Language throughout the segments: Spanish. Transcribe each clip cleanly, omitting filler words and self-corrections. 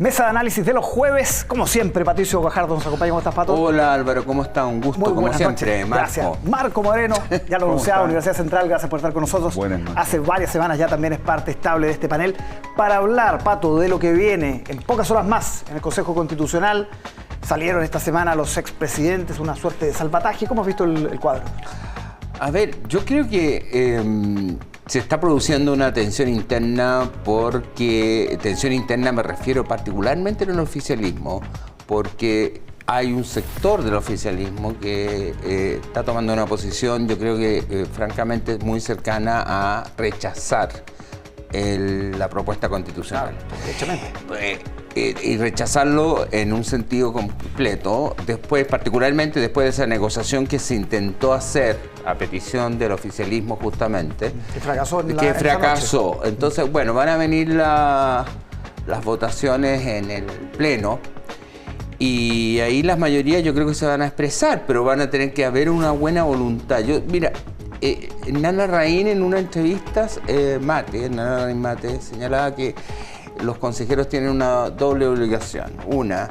Mesa de análisis de los jueves, como siempre, Patricio Gajardo nos acompaña. ¿Cómo estás, Pato? Hola, Álvaro, ¿cómo está? Un gusto, Muy como siempre, noches. Marco. Gracias. Marco Moreno, ya lo anunciaba, Universidad Central, gracias por estar con nosotros. Buenas noches. Hace varias semanas ya también es parte estable de este panel para hablar, Pato, de lo que viene en pocas horas más en el Consejo Constitucional. Salieron esta semana los expresidentes, una suerte de salvataje. ¿Cómo has visto el cuadro? A ver, yo creo que se está produciendo una tensión interna porque, tensión interna me refiero particularmente en el oficialismo, porque hay un sector del oficialismo que está tomando una posición, yo creo que francamente es muy cercana a rechazar la propuesta constitucional. Y rechazarlo en un sentido completo, particularmente después de esa negociación que se intentó hacer a petición del oficialismo justamente. Que fracasó. Fracasó. Entonces, bueno, van a venir las votaciones en el Pleno y ahí las mayorías yo creo que se van a expresar, pero van a tener que haber una buena voluntad. Mira, Nana Larraín en una entrevista, Nana Larraín Mate, señalaba que los consejeros tienen una doble obligación. Una,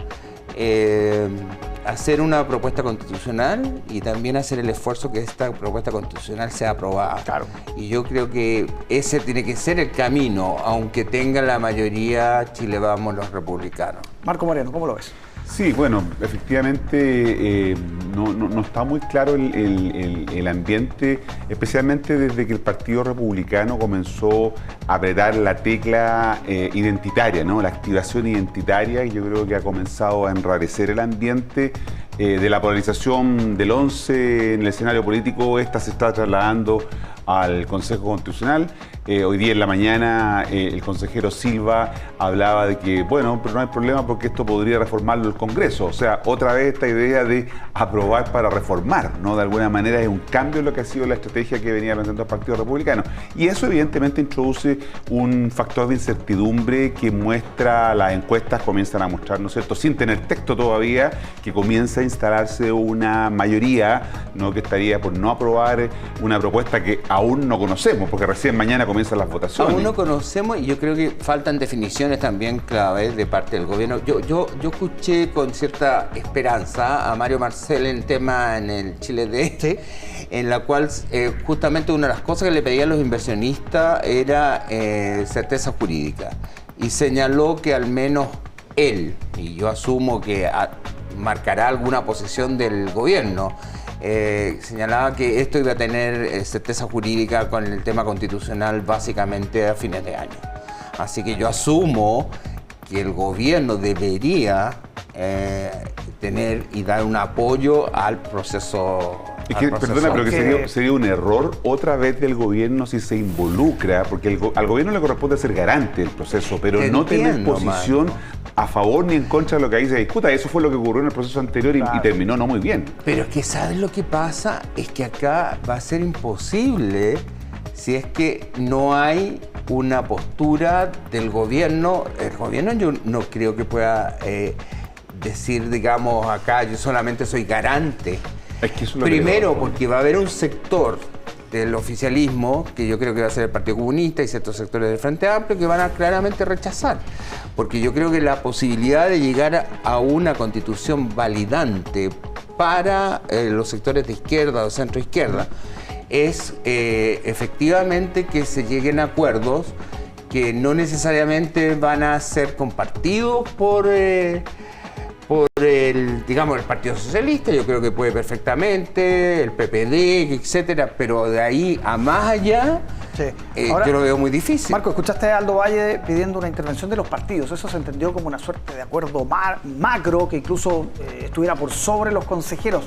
hacer una propuesta constitucional y también hacer el esfuerzo que esta propuesta constitucional sea aprobada. Claro. Y yo creo que ese tiene que ser el camino, aunque tenga la mayoría Chile Vamos los republicanos. Marco Moreno, ¿cómo lo ves? Sí, bueno, efectivamente no está muy claro el ambiente, especialmente desde que el Partido Republicano comenzó a apretar la tecla identitaria, ¿no? La activación identitaria, y yo creo que ha comenzado a enrarecer el ambiente de la polarización del 11 en el escenario político. Esta se está trasladando al Consejo Constitucional. Hoy día en la mañana el consejero Silva hablaba de que, bueno, pero no hay problema porque esto podría reformarlo el Congreso. O sea, otra vez esta idea de aprobar para reformar, ¿no? De alguna manera es un cambio en lo que ha sido la estrategia que venía planteando el Partido Republicano. Y eso evidentemente introduce un factor de incertidumbre que muestra, las encuestas comienzan a mostrar, ¿no es cierto?, sin tener texto todavía, que comienza a instalarse una mayoría, ¿no?, que estaría por no aprobar una propuesta que aún no conocemos, porque recién mañana comienzan las votaciones. Aún no conocemos, y yo creo que faltan definiciones también claves de parte del gobierno. Yo escuché con cierta esperanza a Mario Marcel en el Chile D, ¿sí?, en la cual justamente una de las cosas que le pedían los inversionistas era certeza jurídica. Y señaló que al menos él, y yo asumo que marcará alguna posición del gobierno, señalaba que esto iba a tener certeza jurídica con el tema constitucional básicamente a fines de año. Así que yo asumo que el gobierno debería tener y dar un apoyo al proceso. Perdona, pero que sería un error otra vez del gobierno si se involucra, porque al gobierno le corresponde ser garante del proceso, pero no tener posición a favor ni en contra de lo que ahí se discuta. Eso fue lo que ocurrió en el proceso anterior y terminó no muy bien. Pero es que, ¿sabes lo que pasa? Es que acá va a ser imposible si es que no hay una postura del gobierno. El gobierno yo no creo que pueda decir, digamos, acá yo solamente soy garante. Es que eso primero, porque va a haber un sector del oficialismo, que yo creo que va a ser el Partido Comunista y ciertos sectores del Frente Amplio, que van a claramente rechazar. Porque yo creo que la posibilidad de llegar a una constitución validante para los sectores de izquierda o centro izquierda es efectivamente que se lleguen a acuerdos que no necesariamente van a ser compartidos por el Partido Socialista. Yo creo que puede perfectamente, el PPD, etcétera, pero de ahí a más allá, sí. Ahora, yo lo veo muy difícil. Marco, escuchaste a Aldo Valle pidiendo una intervención de los partidos. Eso se entendió como una suerte de acuerdo macro que incluso estuviera por sobre los consejeros.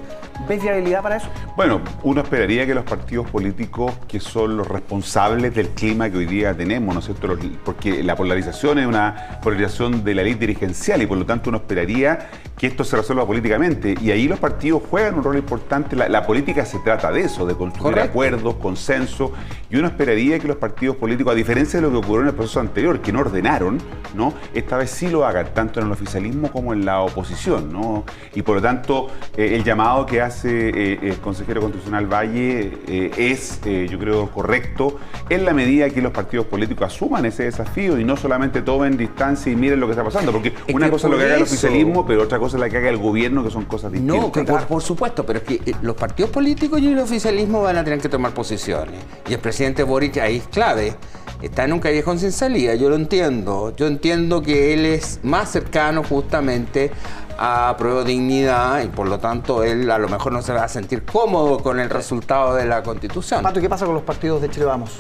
¿Ves viabilidad para eso? Bueno, uno esperaría que los partidos políticos, que son los responsables del clima que hoy día tenemos, ¿no es cierto?, porque la polarización es una polarización de la élite dirigencial y por lo tanto uno esperaría que esto se resuelva políticamente. Y ahí los partidos juegan un rol importante. La política se trata de eso, de construir acuerdos, consenso. Y uno esperaría que los partidos políticos, a diferencia de lo que ocurrió en el proceso anterior, que no ordenaron, ¿no? Esta vez sí lo hagan, tanto en el oficialismo como en la oposición, ¿no? Y por lo tanto, el llamado que hace el consejero constitucional Valle es, yo creo, correcto, en la medida que los partidos políticos asuman ese desafío y no solamente tomen distancia y miren lo que está pasando. Porque una cosa es lo que haga el oficialismo, pero otra cosa es la que haga el gobierno, que son cosas distintas. No, por supuesto, pero es que los partidos políticos y el oficialismo van a tener que tomar posiciones. Y el presidente Boric ahí es clave. Está en un callejón sin salida, yo lo entiendo. Yo entiendo que él es más cercano justamente a Prueba de Dignidad y por lo tanto él a lo mejor no se va a sentir cómodo con el resultado de la Constitución. Pato, ¿y qué pasa con los partidos de Chile Vamos?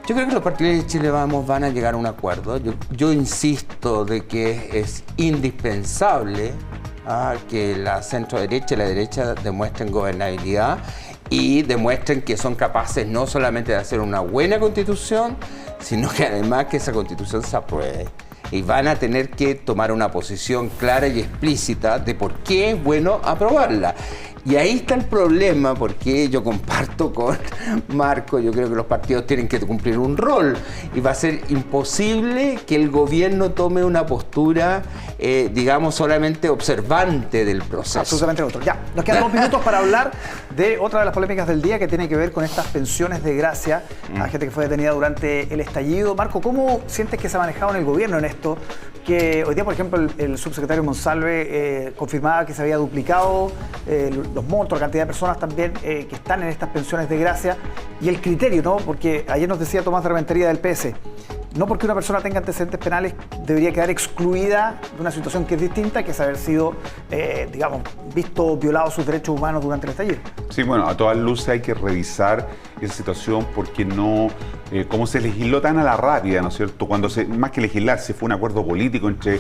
Yo creo que los partidos de Chile Vamos van a llegar a un acuerdo. Yo insisto de que es indispensable que la centro-derecha y la derecha demuestren gobernabilidad y demuestren que son capaces no solamente de hacer una buena constitución, sino que además que esa constitución se apruebe. Y van a tener que tomar una posición clara y explícita de por qué es bueno aprobarla. Y ahí está el problema, porque yo comparto con Marco, yo creo que los partidos tienen que cumplir un rol y va a ser imposible que el gobierno tome una postura, digamos, solamente observante del proceso. Absolutamente otro. Ya, nos quedan 2 minutos para hablar de otra de las polémicas del día que tiene que ver con estas pensiones de gracia a gente que fue detenida durante el estallido. Marco, ¿cómo sientes que se ha manejado en el gobierno en esto? Que hoy día, por ejemplo, el subsecretario Monsalve confirmaba que se había duplicado los montos, la cantidad de personas también que están en estas pensiones de gracia y el criterio, ¿no? Porque ayer nos decía Tomás de Rementería del PS, no porque una persona tenga antecedentes penales debería quedar excluida de una situación que es distinta, que es haber sido, digamos, visto violados sus derechos humanos durante el estallido. Sí, bueno, a todas luces hay que revisar esa situación porque no, como se legisló tan a la rápida, ¿no es cierto? Cuando más que legislar, se fue un acuerdo político entre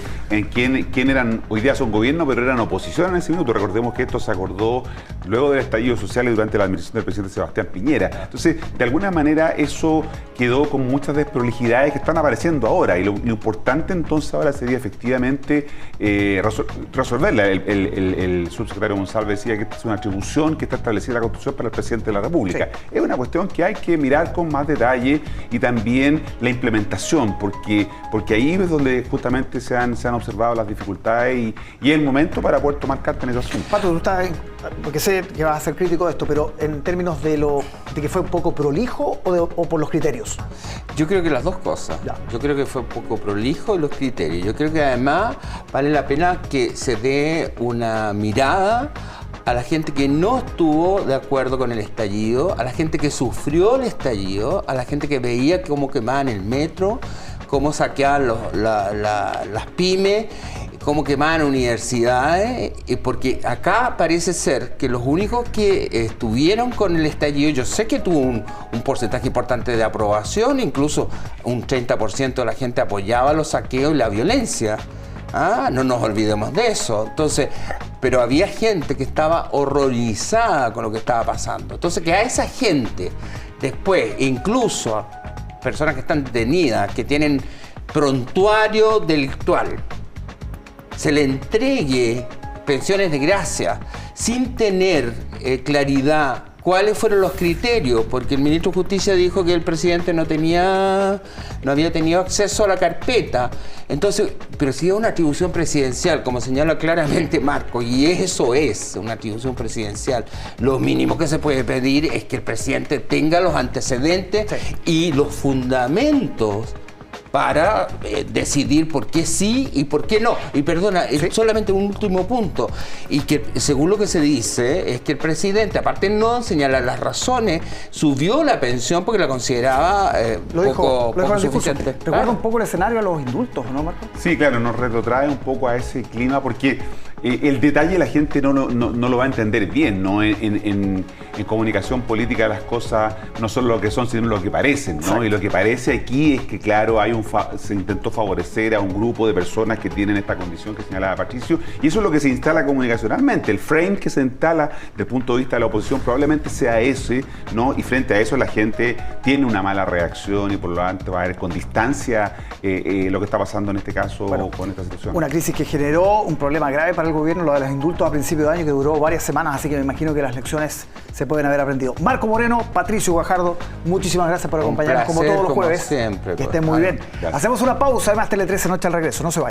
quién eran, hoy día son gobierno, pero eran oposición en ese minuto. Recordemos que esto se acordó luego del estallido social y durante la administración del presidente Sebastián Piñera. Entonces, de alguna manera, eso quedó con muchas desprolijidades que están apareciendo ahora. Y lo importante entonces ahora sería efectivamente resolverla. El subsecretario Monsalve decía que esta es una atribución que está establecida en la Constitución para el presidente de la República. Sí. Es una cuestión que hay que mirar con más detalle y también la implementación, porque ahí es donde justamente se han observado las dificultades y es el momento para poder tomar carta en ese asunto. Pato, tú estás, porque sé que vas a ser crítico de esto, pero en términos de que fue un poco prolijo o por los criterios. Yo creo que las dos cosas. Ya. Yo creo que fue un poco prolijo y los criterios. Yo creo que además vale la pena que se dé una mirada a la gente que no estuvo de acuerdo con el estallido, a la gente que sufrió el estallido, a la gente que veía cómo quemaban el metro, cómo saqueaban las pymes, cómo quemaban universidades, porque acá parece ser que los únicos que estuvieron con el estallido, yo sé que tuvo un porcentaje importante de aprobación, incluso un 30% de la gente apoyaba los saqueos y la violencia. No nos olvidemos de eso. Entonces, pero había gente que estaba horrorizada con lo que estaba pasando. Entonces, que a esa gente, después, incluso a personas que están detenidas, que tienen prontuario delictual, se le entregue pensiones de gracia sin tener claridad cuáles fueron los criterios, porque el ministro de Justicia dijo que el presidente no había tenido acceso a la carpeta. Entonces, pero si es una atribución presidencial, como señala claramente Marco, y eso es una atribución presidencial, lo mínimo que se puede pedir es que el presidente tenga los antecedentes y los fundamentos para decidir por qué sí y por qué no. Y perdona, solamente un último punto. Y que según lo que se dice, es que el presidente, aparte de no señalar las razones, subió la pensión porque la consideraba poco suficiente. Recuerda un poco el escenario a los indultos, ¿no, Marco? Sí, claro, nos retrotrae un poco a ese clima porque el detalle la gente no lo va a entender bien, ¿no? En comunicación política las cosas no son lo que son, sino lo que parecen, ¿no? Exacto. Y lo que parece aquí es que, claro, se intentó favorecer a un grupo de personas que tienen esta condición que señalaba Patricio, y eso es lo que se instala comunicacionalmente. El frame que se instala desde el punto de vista de la oposición probablemente sea ese, ¿no? Y frente a eso la gente tiene una mala reacción y por lo tanto va a ver con distancia lo que está pasando en este caso con esta situación. Una crisis que generó un problema grave para el gobierno, lo de los indultos a principio de año, que duró varias semanas, así que me imagino que las lecciones se pueden haber aprendido. Marco Moreno, Patricio Guajardo, muchísimas gracias por acompañarnos como todos los jueves. Siempre, que estén muy bien. Gracias. Hacemos una pausa, además Tele 13 Noche al regreso, no se vayan.